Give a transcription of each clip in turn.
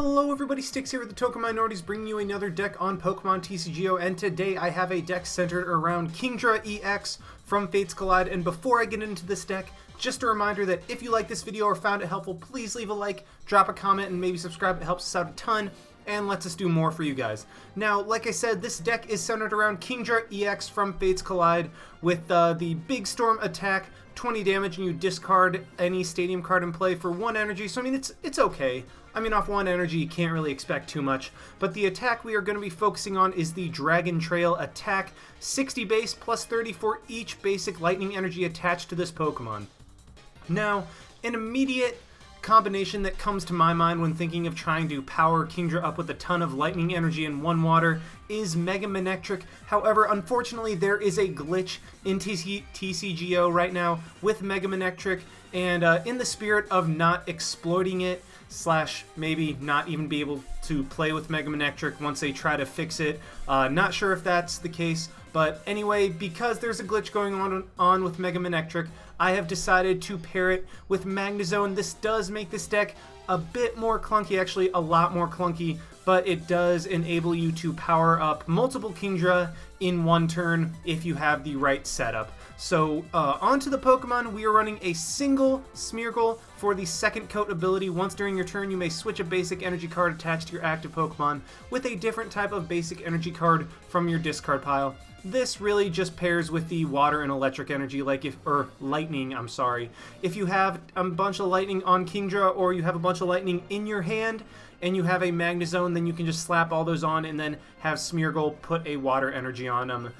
Hello everybody, Sticks here with the Token Minorities, bringing you another deck on Pokemon TCGO, and today I have a deck centered around Kingdra EX from Fates Collide. And before I get into this deck, just a reminder that if you like this video or found it helpful, please leave a like, drop a comment, and maybe subscribe. It helps us out a ton and lets us do more for you guys. Now, like I said, this deck is centered around Kingdra EX from Fates Collide with the Big Storm attack, 20 damage, and you discard any stadium card in play for 1 energy. So I mean, it's okay. I mean, off 1 energy, you can't really expect too much. But the attack we are going to be focusing on is the Dragon Trail attack, 60 base plus 30 for each basic lightning energy attached to this Pokemon. Now, an immediate combination that comes to my mind when thinking of trying to power Kingdra up with a ton of lightning energy in 1 water is Mega Manectric. However, unfortunately, there is a glitch in TCGO right now with Mega Manectric, and in the spirit of not exploiting it, slash maybe not even be able to play with Mega Manectric once they try to fix it, not sure if that's the case, but anyway, because there's a glitch going on with Mega Manectric, I have decided to pair it with Magnezone. This does make this deck a bit more clunky, actually a lot more clunky, but it does enable you to power up multiple Kingdra in 1 turn if you have the right setup. So onto the Pokemon, we are running a single Smeargle for the second coat ability. Once during your turn, you may switch a basic energy card attached to your active Pokemon with a different type of basic energy card from your discard pile. This really just pairs with the water and electric energy, lightning, I'm sorry. If you have a bunch of lightning on Kingdra, or you have a bunch of lightning in your hand, and you have a Magnezone, then you can just slap all those on and then have Smeargle put a water energy on them.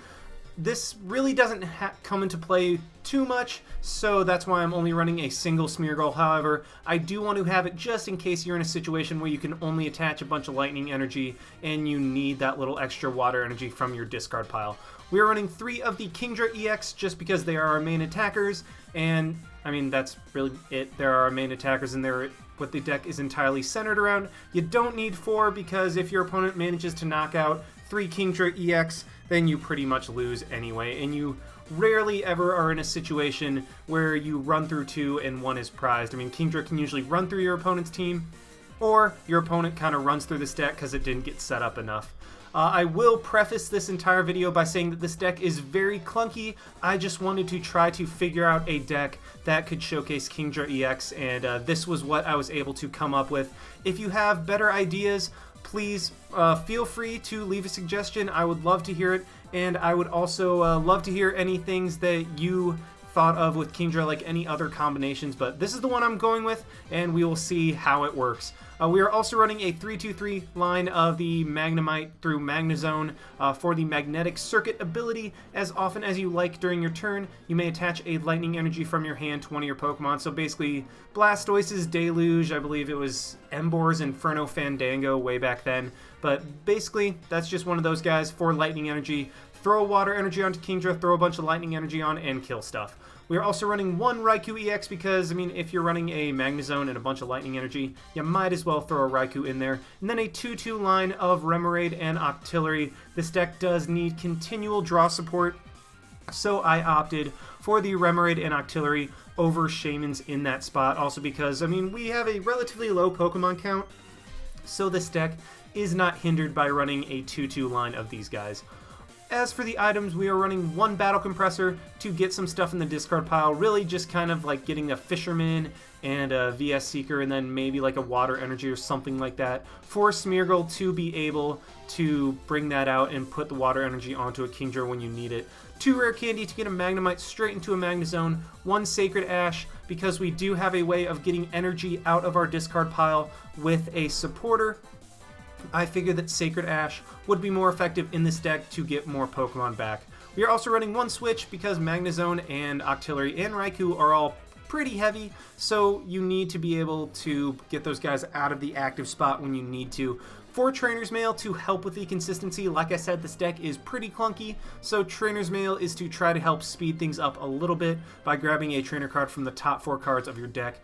This really doesn't come into play too much, so that's why I'm only running a single Smeargle. However, I do want to have it just in case you're in a situation where you can only attach a bunch of lightning energy and you need that little extra water energy from your discard pile. We are running 3 of the Kingdra EX just because they are our main attackers, and I mean, that's really it. There are our main attackers, and they're what the deck is entirely centered around. You don't need 4, because if your opponent manages to knock out 3 Kingdra EX, then you pretty much lose anyway, and you rarely ever are in a situation where you run through 2 and 1 is prized. I mean, Kingdra can usually run through your opponent's team, or your opponent kind of runs through this deck because it didn't get set up enough. I will preface this entire video by saying that this deck is very clunky. I just wanted to try to figure out a deck that could showcase Kingdra EX, and this was what I was able to come up with. If you have better ideas, please feel free to leave a suggestion. I would love to hear it, and I would also love to hear any things that you thought of with Kingdra, like any other combinations, but this is the one I'm going with, and we will see how it works. We are also running a 3-2-3 line of the Magnemite through Magnezone for the Magnetic Circuit ability. As often as you like during your turn, you may attach a lightning energy from your hand to one of your Pokemon. So basically, Blastoise's Deluge, I believe it was Embor's Inferno Fandango way back then. But basically, that's just one of those guys for lightning energy. Throw water energy onto Kingdra, throw a bunch of lightning energy on, and kill stuff. We are also running 1 Raikou EX because, I mean, if you're running a Magnezone and a bunch of lightning energy, you might as well throw a Raikou in there. And then a 2-2 line of Remoraid and Octillery. This deck does need continual draw support, so I opted for the Remoraid and Octillery over Shaymins in that spot. Also because, I mean, we have a relatively low Pokemon count, so this deck is not hindered by running a 2-2 line of these guys. As for the items, we are running 1 Battle Compressor to get some stuff in the discard pile, really just kind of like getting a Fisherman and a VS Seeker, and then maybe like a Water Energy or something like that for Smeargle to be able to bring that out and put the Water Energy onto a Kingdra when you need it. 2 Rare Candy to get a Magnemite straight into a Magnezone, 1 Sacred Ash because we do have a way of getting energy out of our discard pile with a supporter. I figured that Sacred Ash would be more effective in this deck to get more Pokemon back. We are also running 1 Switch because Magnezone and Octillery and Raikou are all pretty heavy, so you need to be able to get those guys out of the active spot when you need to. 4 Trainer's Mail to help with the consistency. Like I said, this deck is pretty clunky, so Trainer's Mail is to try to help speed things up a little bit by grabbing a trainer card from the top 4 cards of your deck.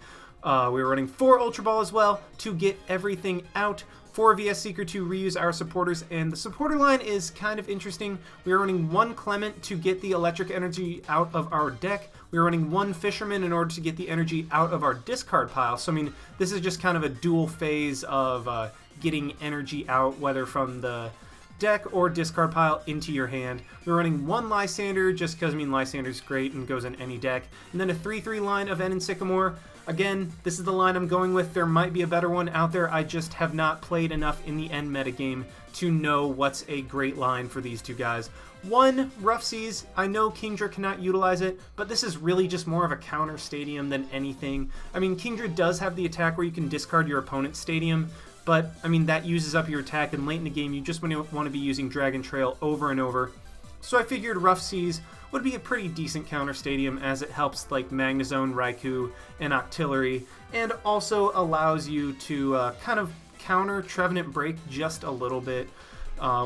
We're running 4 Ultra Ball as well to get everything out. 4 VS Seeker to reuse our supporters, and the supporter line is kind of interesting. We are running 1 Clement to get the electric energy out of our deck, we were running 1 Fisherman in order to get the energy out of our discard pile. So, I mean, this is just kind of a dual phase of getting energy out, whether from the deck or discard pile into your hand. We're running 1 Lysander just because, I mean, Lysander's great and goes in any deck. And then a 3/3 line of Nen and Sycamore. Again, this is the line I'm going with. There might be a better one out there. I just have not played enough in the end metagame to know what's a great line for these two guys. 1, Rough Seas. I know Kingdra cannot utilize it, but this is really just more of a counter stadium than anything. I mean, Kingdra does have the attack where you can discard your opponent's stadium, but, I mean, that uses up your attack, and late in the game, you just want to be using Dragon Trail over and over. So I figured Rough Seas would be a pretty decent counter stadium, as it helps like Magnezone, Raikou, and Octillery, and also allows you to kind of counter Trevenant Break just a little bit.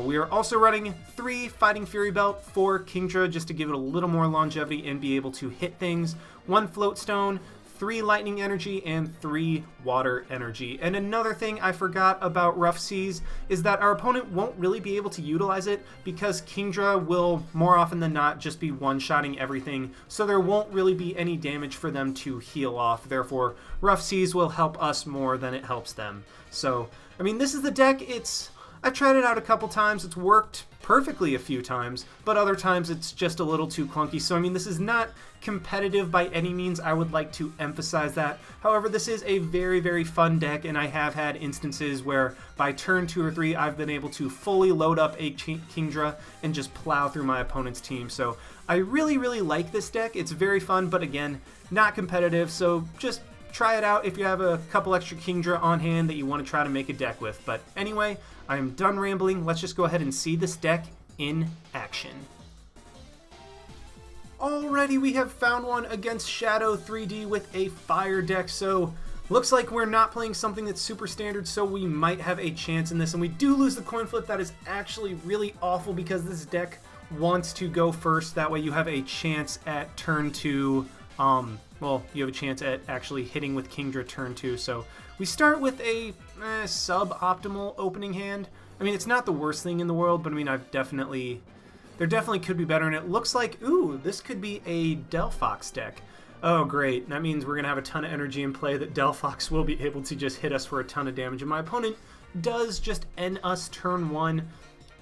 We are also running 3 Fighting Fury Belt for Kingdra just to give it a little more longevity and be able to hit things. 1 Float Stone, 3 Lightning Energy, and 3 Water Energy. And another thing I forgot about Rough Seas is that our opponent won't really be able to utilize it because Kingdra will more often than not just be one-shotting everything, so there won't really be any damage for them to heal off. Therefore, Rough Seas will help us more than it helps them. So, I mean, this is the deck. I've tried it out a couple times. It's worked perfectly a few times, but other times it's just a little too clunky. So, I mean, this is not competitive by any means. I would like to emphasize that. However, this is a very, very fun deck, and I have had instances where by turn 2 or 3, I've been able to fully load up a Kingdra and just plow through my opponent's team. So, I really, really like this deck. It's very fun, but again, not competitive. So, just try it out if you have a couple extra Kingdra on hand that you want to try to make a deck with. But anyway, I am done rambling. Let's just go ahead and see this deck in action. Alrighty, we have found one against Shadow 3D with a fire deck, so looks like we're not playing something that's super standard, so we might have a chance in this. And we do lose the coin flip. That is actually really awful because this deck wants to go first. That way you have a chance at turn 2. Well, you have a chance at actually hitting with Kingdra turn 2. So we start with a sub-optimal opening hand. I mean, it's not the worst thing in the world, but I mean, there definitely could be better, and it looks like, ooh, this could be a Delphox deck. Oh, great. That means we're going to have a ton of energy in play that Delphox will be able to just hit us for a ton of damage, and my opponent does just end us turn 1.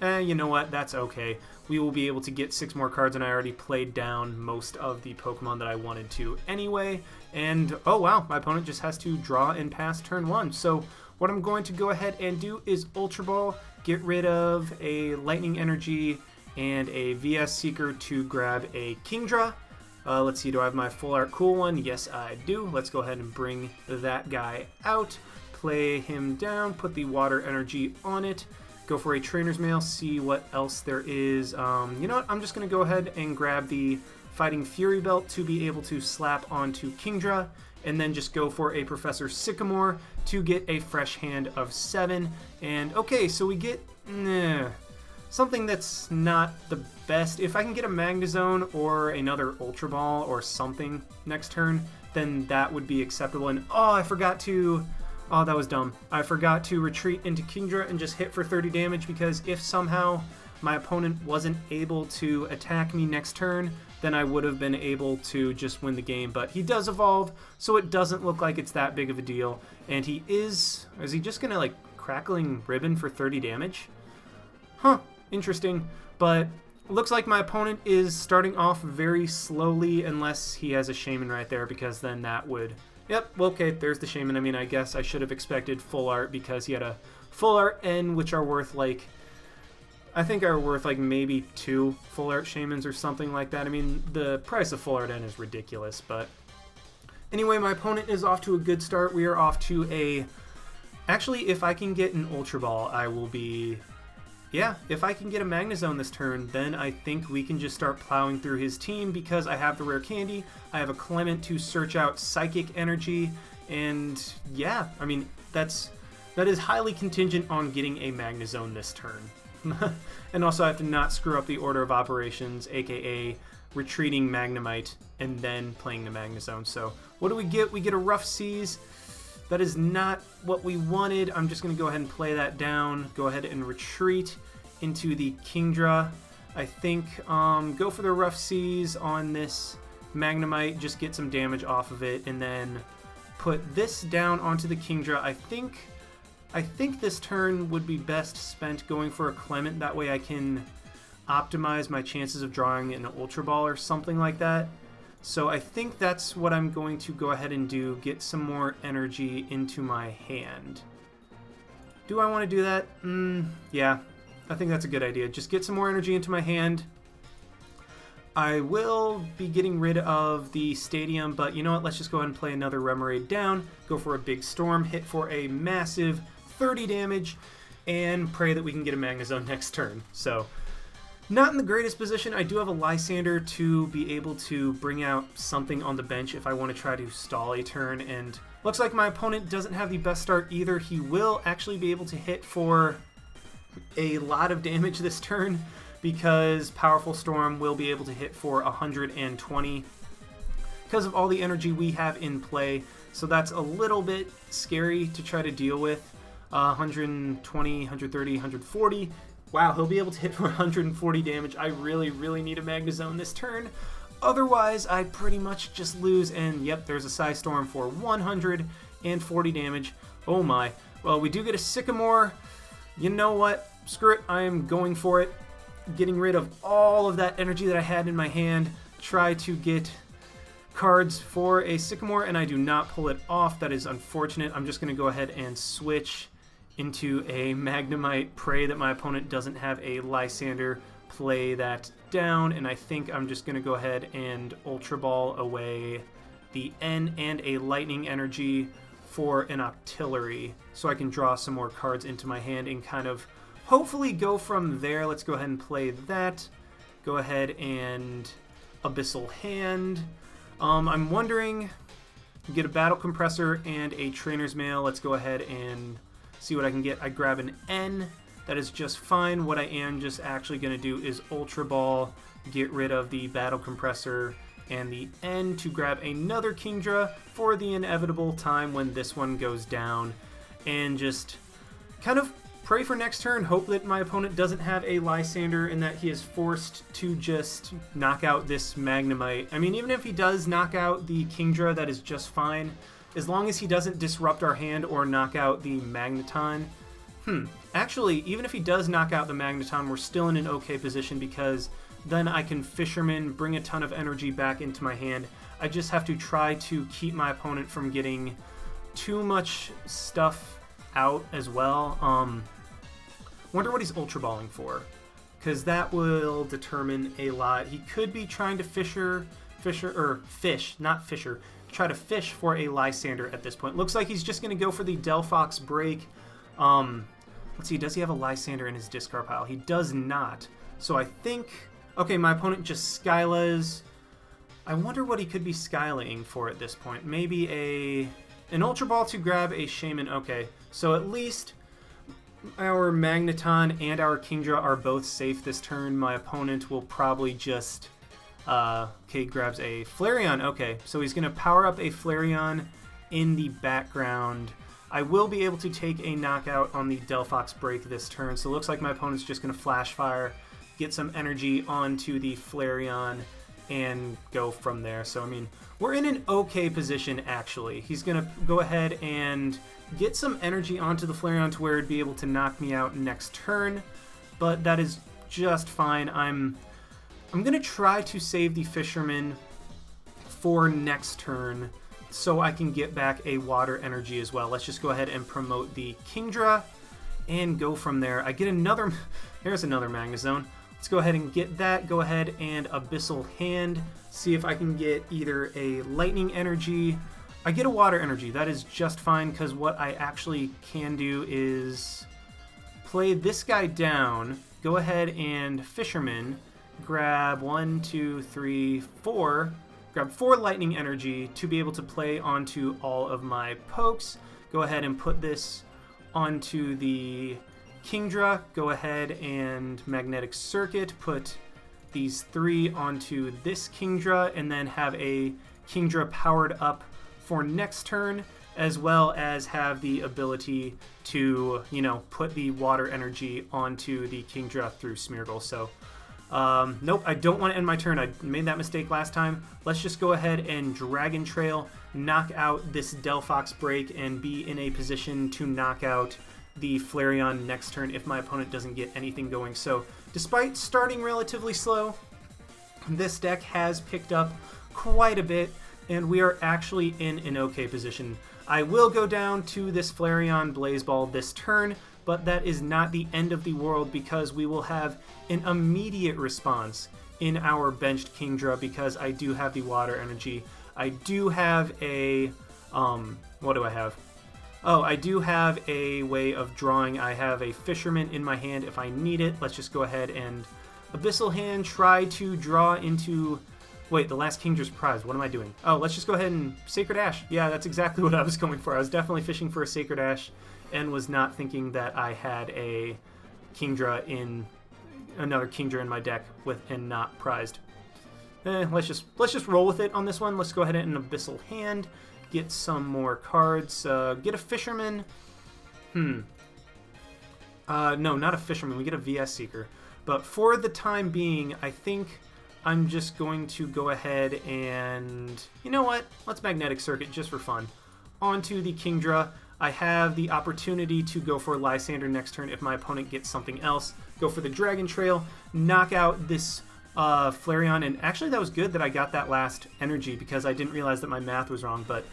You know what? That's okay. We will be able to get 6 more cards, and I already played down most of the Pokemon that I wanted to anyway. And, oh wow, my opponent just has to draw and pass turn 1. So what I'm going to go ahead and do is Ultra Ball, get rid of a Lightning Energy and a VS Seeker to grab a Kingdra. Let's see, do I have my full art cool one? Yes, I do. Let's go ahead and bring that guy out, play him down, put the Water Energy on it. Go for a Trainer's Mail, see what else there is. You know what? I'm just going to go ahead and grab the Fighting Fury Belt to be able to slap onto Kingdra, and then just go for a Professor Sycamore to get a fresh hand of 7. And okay, so we get something that's not the best. If I can get a Magnezone or another Ultra Ball or something next turn, then that would be acceptable. And oh, I forgot to... Oh, that was dumb. I forgot to retreat into Kingdra and just hit for 30 damage, because if somehow my opponent wasn't able to attack me next turn, then I would have been able to just win the game. But he does evolve, so it doesn't look like it's that big of a deal. And he is he just going to, like, Crackling Ribbon for 30 damage? Huh, interesting. But looks like my opponent is starting off very slowly, unless he has a Shaman right there, because then that would... Yep, well, okay, there's the Shaman. I mean, I guess I should have expected full art because he had a full art N, which are worth, like, I think are worth, like, maybe 2 full art Shamans or something like that. I mean, the price of full art N is ridiculous, but anyway, my opponent is off to a good start. We are off to a... Actually, if I can get an Ultra Ball, I will be... Yeah, if I can get a Magnezone this turn, then I think we can just start plowing through his team because I have the rare candy, I have a Clement to search out Psychic Energy, and yeah, I mean, that is highly contingent on getting a Magnezone this turn. And also I have to not screw up the order of operations, aka retreating Magnemite and then playing the Magnezone. So what do we get? We get a Rough Seas. That is not what we wanted. I'm just going to go ahead and play that down. Go ahead and retreat into the Kingdra. I think go for the Rough Seas on this Magnemite, just get some damage off of it, and then put this down onto the Kingdra. I think this turn would be best spent going for a Clement. That way I can optimize my chances of drawing an Ultra Ball or something like that. So I think that's what I'm going to go ahead and do, get some more energy into my hand. Do I want to do that? Yeah, I think that's a good idea. Just get some more energy into my hand. I will be getting rid of the Stadium, but you know what? Let's just go ahead and play another Remoraid down, go for a big Storm, hit for a massive 30 damage, and pray that we can get a Magnezone next turn. So, not in the greatest position. I do have a Lysander to be able to bring out something on the bench if I want to try to stall a turn, and looks like my opponent doesn't have the best start either. He will actually be able to hit for a lot of damage this turn because Powerful Storm will be able to hit for 120 because of all the energy we have in play. So that's a little bit scary to try to deal with. 120, 130, 140. Wow, he'll be able to hit for 140 damage. I really, really need a Magnezone this turn. Otherwise, I pretty much just lose, and yep, there's a Psystorm for 140 damage. Oh my. Well, we do get a Sycamore. You know what? Screw it. I am going for it. Getting rid of all of that energy that I had in my hand. Try to get cards for a Sycamore, and I do not pull it off. That is unfortunate. I'm just going to go ahead and switch into a Magnemite, pray that my opponent doesn't have a Lysander, play that down, and I think I'm just going to go ahead and Ultra Ball away the N and a Lightning Energy for an Octillery, so I can draw some more cards into my hand and kind of hopefully go from there. Let's go ahead and play that. Go ahead and Abyssal Hand. I'm wondering, get a Battle Compressor and a Trainer's Mail. Let's go ahead and see what I can get. I grab an N. That is just fine. What I am just actually going to do is Ultra Ball, get rid of the Battle Compressor and the N to grab another Kingdra for the inevitable time when this one goes down, and just kind of pray for next turn, hope that my opponent doesn't have a Lysander and that he is forced to just knock out this Magnemite. I mean, even if he does knock out the Kingdra, that is just fine, as long as he doesn't disrupt our hand or knock out the Magneton. Actually, even if he does knock out the Magneton, we're still in an okay position because then I can Fisherman, bring a ton of energy back into my hand. I just have to try to keep my opponent from getting too much stuff out as well. Wonder what he's Ultra Balling for, because that will determine a lot. He could be trying to try to fish for a Lysander at this point. Looks like he's just going to go for the Delphox Break. Let's see, does he have a Lysander in his discard pile? He does not. So I think, okay, my opponent just Skylas. I wonder what he could be Skylaying for at this point. Maybe an Ultra Ball to grab a Shaman. Okay, so at least our Magneton and our Kingdra are both safe this turn. My opponent will probably just, okay, grabs a Flareon. Okay, so he's going to power up a Flareon in the background. I will be able to take a knockout on the Delphox Break this turn, so it looks like my opponent's just going to Flash Fire, get some energy onto the Flareon, and go from there. So, I mean, we're in an okay position, actually. He's going to go ahead and get some energy onto the Flareon to where it'd be able to knock me out next turn, but that is just fine. I'm going to try to save the Fisherman for next turn so I can get back a Water Energy as well. Let's just go ahead and promote the Kingdra and go from there. I get another, here's another Magnezone. Let's go ahead and get that. Go ahead and Abyssal Hand. See if I can get either a Lightning Energy. I get a Water Energy. That is just fine because what I actually can do is play this guy down. Go ahead and Fisherman. Grab 1, 2, 3, 4. Grab 4 Lightning Energy to be able to play onto all of my pokes. Go ahead and put this onto the Kingdra. Go ahead and Magnetic Circuit. Put these 3 onto this Kingdra and then have a Kingdra powered up for next turn, as well as have the ability to, you know, put the Water Energy onto the Kingdra through Smeargle. So Nope, I don't want to end my turn. I made that mistake last time. Let's just go ahead and Dragon Trail, knock out this Delphox break, and be in a position to knock out the Flareon next turn if my opponent doesn't get anything going. So despite starting relatively slow, this deck has picked up quite a bit, and we are actually in an okay position. I will go down to this Flareon Blaze Ball this turn, but that is not the end of the world because we will have an immediate response in our benched Kingdra because I do have the Water Energy. I do have a... what do I have? Oh, I do have a way of drawing. I have a Fisherman in my hand if I need it. Let's just go ahead and Abyssal Hand, try to draw into... Wait, the last Kingdra's prize. What am I doing? Oh, let's just go ahead and Sacred Ash. Yeah, that's exactly what I was going for. I was definitely fishing for a Sacred Ash and was not thinking that I had a Kingdra in... another Kingdra in my deck with and not prized. Let's just roll with it on this one. Let's go ahead and Abyssal Hand, get some more cards, get a Fisherman. No, not a Fisherman. We get a VS Seeker. But for the time being, I think I'm just going to go ahead and... You know what? Let's Magnetic Circuit just for fun. Onto the Kingdra. I have the opportunity to go for Lysander next turn if my opponent gets something else. Go for the Dragon Trail, knock out this Flareon, and actually that was good that I got that last energy because I didn't realize that my math was wrong, but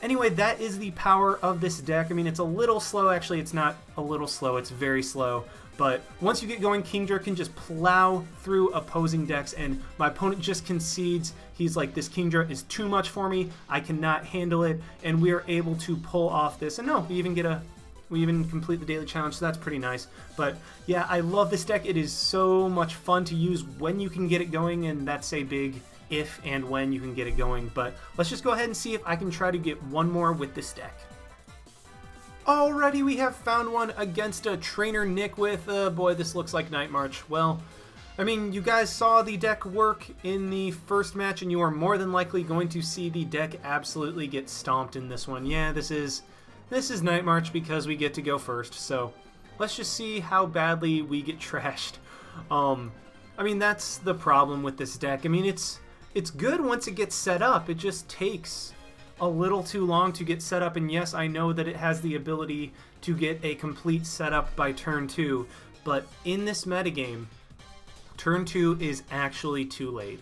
anyway, that is the power of this deck. I mean, it's a little slow. Actually, it's not a little slow. It's very slow. But once you get going, Kingdra can just plow through opposing decks, and my opponent just concedes. He's like, this Kingdra is too much for me. I cannot handle it, and we are able to pull off this. And no, we even complete the daily challenge, so that's pretty nice. But yeah, I love this deck. It is so much fun to use when you can get it going, and that's a big if and when you can get it going. But let's just go ahead and see if I can try to get one more with this deck. Alrighty, we have found one against a Trainer Nick with, boy, this looks like Night March. Well, I mean, you guys saw the deck work in the first match, and you are more than likely going to see the deck absolutely get stomped in this one. Yeah, this is Night March because we get to go first, so let's just see how badly we get trashed. I mean, that's the problem with this deck. I mean, it's good once it gets set up. It just takes a little too long to get set up, and yes, I know that it has the ability to get a complete setup by turn 2, but in this metagame, turn 2 is actually too late.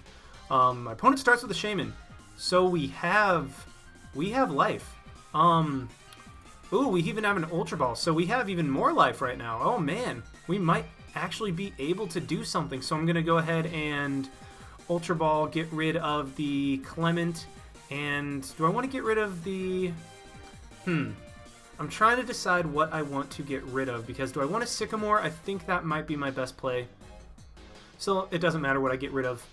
My opponent starts with a Shaman, so we have life. Ooh, we even have an Ultra Ball, so we have even more life right now. Oh man, we might actually be able to do something, so I'm going to go ahead and Ultra Ball, get rid of the Clement. And do I want to get rid of the... I'm trying to decide what I want to get rid of, because do I want a Sycamore? I think that might be my best play. So it doesn't matter what I get rid of.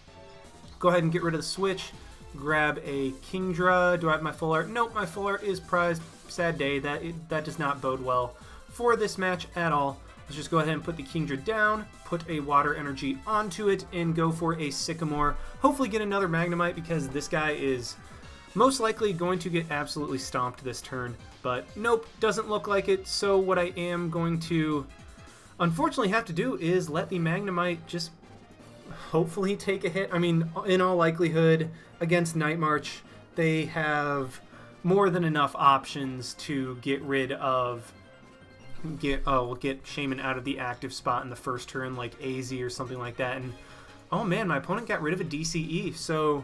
Go ahead and get rid of the Switch. Grab a Kingdra. Do I have my Full Art? Nope, my Full Art is prized. Sad day. That does not bode well for this match at all. Let's just go ahead and put the Kingdra down, put a Water Energy onto it, and go for a Sycamore. Hopefully get another Magnemite, because this guy is most likely going to get absolutely stomped this turn, but nope, doesn't look like it. So what I am going to unfortunately have to do is let the Magnemite just hopefully take a hit. I mean, in all likelihood, against Night March, they have more than enough options to get rid of... we'll get Shaman out of the active spot in the first turn, like AZ or something like that. And oh man, my opponent got rid of a DCE, so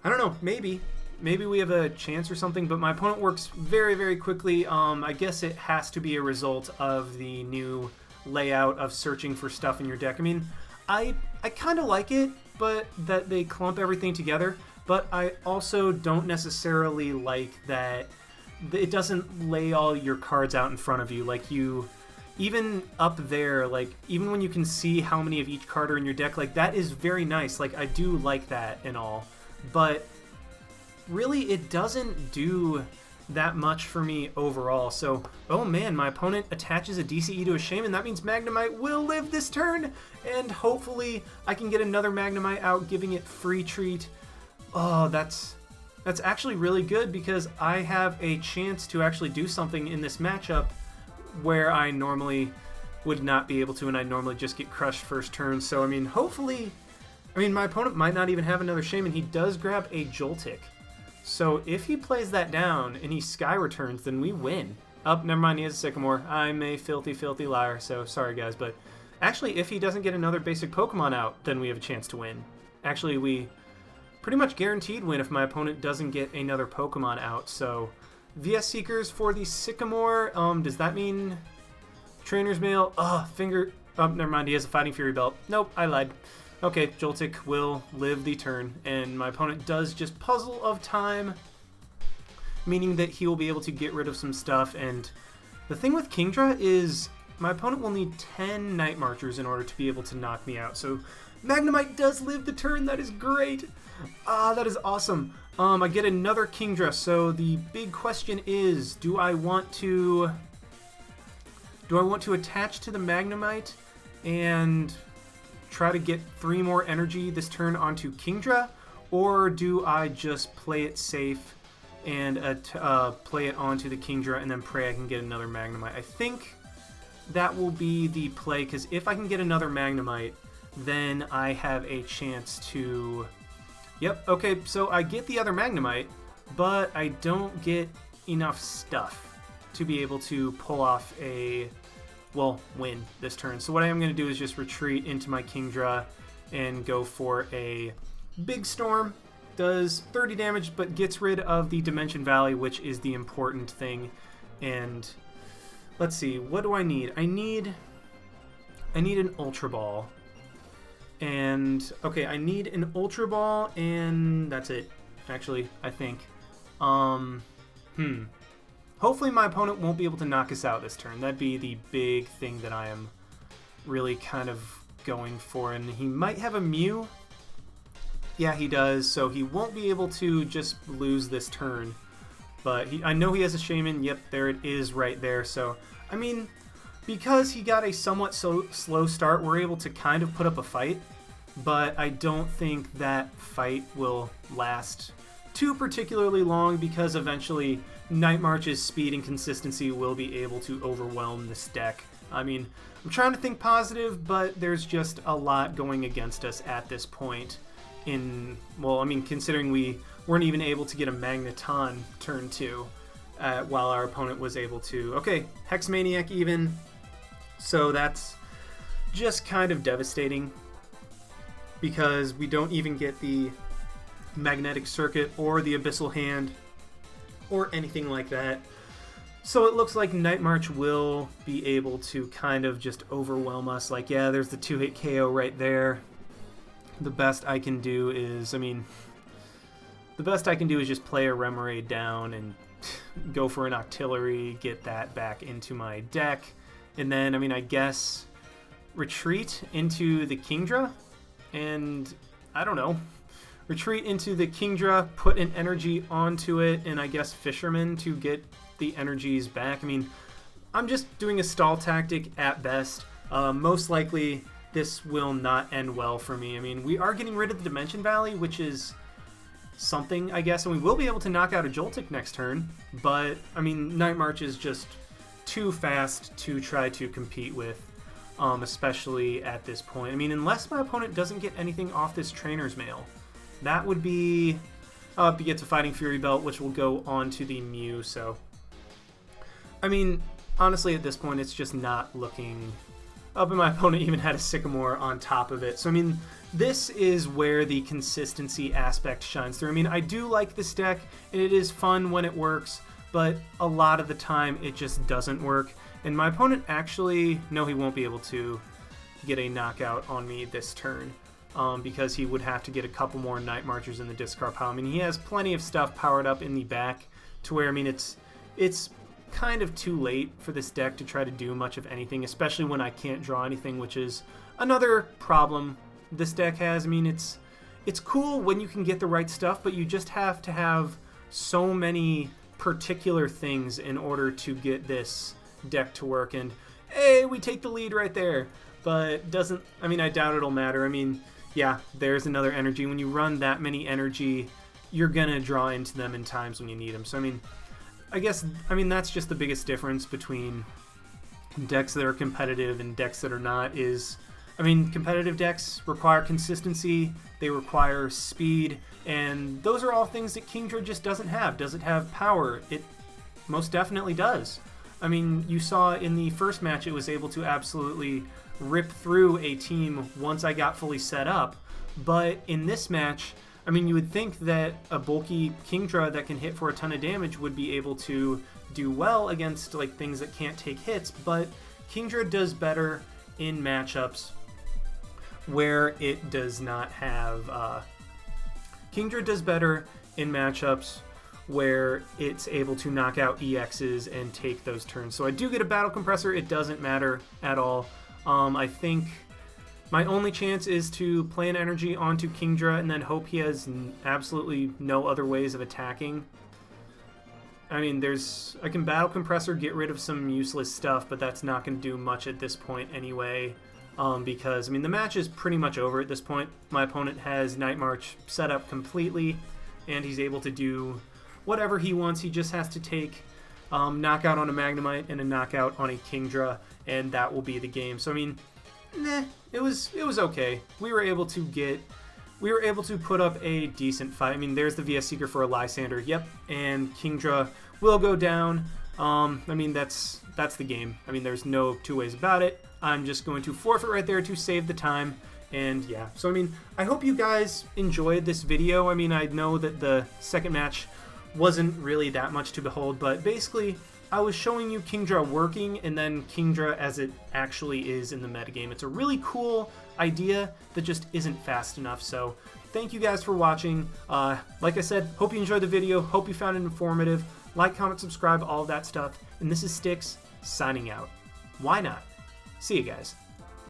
I don't know, maybe we have a chance or something, but my opponent works very, very quickly. I guess it has to be a result of the new layout of searching for stuff in your deck. I mean, I kind of like it, but that they clump everything together, but I also don't necessarily like that it doesn't lay all your cards out in front of you. Like, you, even up there, like, even when you can see how many of each card are in your deck, like, that is very nice. Like, I do like that and all, but really, it doesn't do that much for me overall. So, oh man, my opponent attaches a DCE to a Shaman. That means Magnemite will live this turn, and hopefully I can get another Magnemite out, giving it free treat. Oh, that's actually really good, because I have a chance to actually do something in this matchup where I normally would not be able to, and I'd normally just get crushed first turn. So, I mean, hopefully... I mean, my opponent might not even have another Shaman. He does grab a Joltik. So if he plays that down and he Sky Returns, then we win. Oh, never mind, he has a Sycamore. I'm a filthy, filthy liar, so sorry, guys. But actually, if he doesn't get another basic Pokemon out, then we have a chance to win. Actually, we pretty much guaranteed win if my opponent doesn't get another Pokemon out. So VS Seekers for the Sycamore. Does that mean Trainer's Mail? Oh, never mind, he has a Fighting Fury Belt. Nope, I lied. Okay, Joltik will live the turn, and my opponent does just Puzzle of Time, meaning that he will be able to get rid of some stuff. And the thing with Kingdra is my opponent will need 10 Night Marchers in order to be able to knock me out. So Magnemite does live the turn. That is great. That is awesome. I get another Kingdra, so the big question is, do I want to attach to the Magnemite and try to get 3 more energy this turn onto Kingdra, or do I just play it safe and play it onto the Kingdra and then pray I can get another Magnemite? I think that will be the play, because if I can get another Magnemite, then I have a chance to... Yep, okay, so I get the other Magnemite, but I don't get enough stuff to be able to pull off a... well, win this turn. So what I am going to do is just retreat into my Kingdra and go for a Big Storm. Does 30 damage, but gets rid of the Dimension Valley, which is the important thing. And let's see, what do I need? I need an Ultra Ball. And, okay, I need an Ultra Ball, and that's it, actually, I think. Hopefully my opponent won't be able to knock us out this turn. That'd be the big thing that I am really kind of going for. And he might have a Mew. Yeah, he does. So he won't be able to just lose this turn. But I know he has a Shaman. Yep, there it is right there. So, I mean, because he got a somewhat slow start, we're able to kind of put up a fight. But I don't think that fight will last too particularly long, because eventually Night March's speed and consistency will be able to overwhelm this deck. I mean, I'm trying to think positive, but there's just a lot going against us at this point. Well, I mean, considering we weren't even able to get a Magneton turn 2, while our opponent was able to. Okay, Hex Maniac even, so that's just kind of devastating, because we don't even get the Magnetic Circuit or the Abyssal Hand or anything like that. So it looks like Night March will be able to kind of just overwhelm us. Like, yeah, there's the 2-hit KO right there. The best I can do is, just play a Remoraid down and go for an Octillery, get that back into my deck, and then, I guess retreat into the Kingdra, and I don't know. Retreat into the Kingdra, put an energy onto it, and I guess Fisherman to get the energies back. I'm just doing a stall tactic at best. Most likely, this will not end well for me. We are getting rid of the Dimension Valley, which is something, I guess, and we will be able to knock out a Joltik next turn, but, Night March is just too fast to try to compete with, especially at this point. Unless my opponent doesn't get anything off this Trainer's Mail. That would be... he gets a Fighting Fury Belt, which will go on to the Mew, so... honestly, at this point, it's just not looking up, and my opponent even had a Sycamore on top of it. So, this is where the consistency aspect shines through. I do like this deck, and it is fun when it works, but a lot of the time, it just doesn't work. And my opponent actually... No, he won't be able to get a knockout on me this turn. Because he would have to get a couple more Night Marchers in the discard pile. He has plenty of stuff powered up in the back to where, it's kind of too late for this deck to try to do much of anything, especially when I can't draw anything, which is another problem this deck has. It's cool when you can get the right stuff, but you just have to have so many particular things in order to get this deck to work. And, hey, we take the lead right there. But doesn't... I doubt it'll matter. Yeah, there's another energy. When you run that many energy, you're going to draw into them in times when you need them. So, I guess, that's just the biggest difference between decks that are competitive and decks that are not is, I mean, competitive decks require consistency, they require speed, and those are all things that Kingdra just doesn't have. Does it have power? It most definitely does. I mean, you saw in the first match it was able to absolutely rip through a team once I got fully set up, but in this match, I mean, you would think that a bulky Kingdra that can hit for a ton of damage would be able to do well against like things that can't take hits, but Kingdra does better in matchups where it does not have... Kingdra does better in matchups where it's able to knock out EXs and take those turns. So I do get a Battle Compressor. It doesn't matter at all. I think my only chance is to play an energy onto Kingdra and then hope he has absolutely no other ways of attacking. I mean, I can Battle Compressor, get rid of some useless stuff, but that's not going to do much at this point anyway. Because, I mean, the match is pretty much over at this point. My opponent has Night March set up completely, and he's able to do whatever he wants. He just has to take knockout on a Magnemite and a knockout on a Kingdra, and that will be the game. So, I mean, it was okay. We were able to put up a decent fight. I mean, there's the VS Seeker for a Lysander. Yep, and Kingdra will go down. I mean, that's the game. I mean, there's no two ways about it. I'm just going to forfeit right there to save the time. And yeah, so I mean, I hope you guys enjoyed this video. I mean, I know that the second match wasn't really that much to behold, but basically, I was showing you Kingdra working and then Kingdra as it actually is in the metagame. It's a really cool idea that just isn't fast enough. So thank you guys for watching. Like I said, hope you enjoyed the video. Hope you found it informative. Like, comment, subscribe, all of that stuff. And this is Styx signing out. Why not? See you guys.